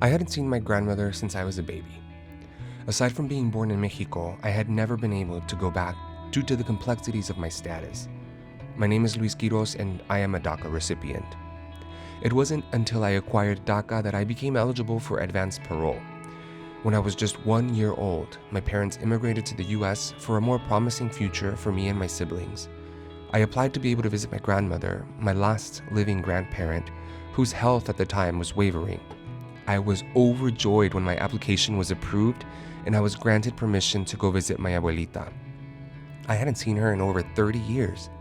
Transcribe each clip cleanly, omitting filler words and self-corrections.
I hadn't seen my grandmother since I was a baby. Aside from being born in Mexico, I had never been able to go back due to the complexities of my status. My name is Quiroz and I am a DACA recipient. It wasn't until I acquired DACA that I became eligible for advanced parole. When I was just 1 year old, my parents immigrated to the US for a more promising future for me and my siblings. I applied to be able to visit my grandmother, my last living grandparent, whose health at the time was wavering. I was overjoyed when my application was approved and I was granted permission to go visit my abuelita. I hadn't seen her in over 30 years.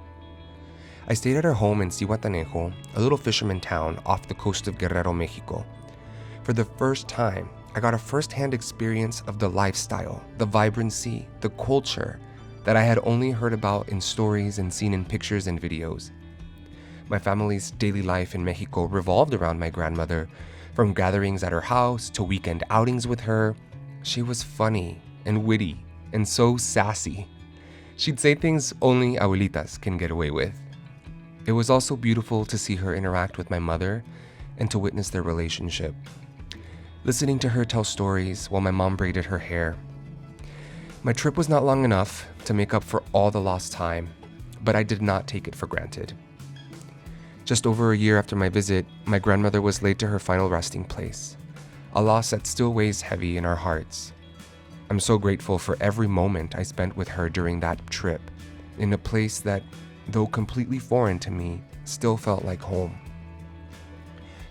I stayed at her home in Cihuatanejo, a little fisherman town off the coast of Guerrero, Mexico. For the first time, I got a first-hand experience of the lifestyle, the vibrancy, the culture that I had only heard about in stories and seen in pictures and videos. My family's daily life in Mexico revolved around my grandmother, from gatherings at her house to weekend outings with her. She was funny and witty and so sassy. She'd say things only abuelitas can get away with. It was also beautiful to see her interact with my mother and to witness their relationship. Listening to her tell stories while my mom braided her hair. My trip was not long enough to make up for all the lost time, but I did not take it for granted. Just over a year after my visit, my grandmother was laid to her final resting place, a loss that still weighs heavy in our hearts. I'm so grateful for every moment I spent with her during that trip, in a place that, though completely foreign to me, still felt like home.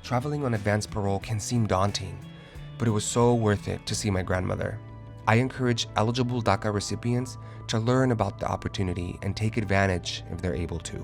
Traveling on advanced parole can seem daunting, but it was so worth it to see my grandmother. I encourage eligible DACA recipients to learn about the opportunity and take advantage if they're able to.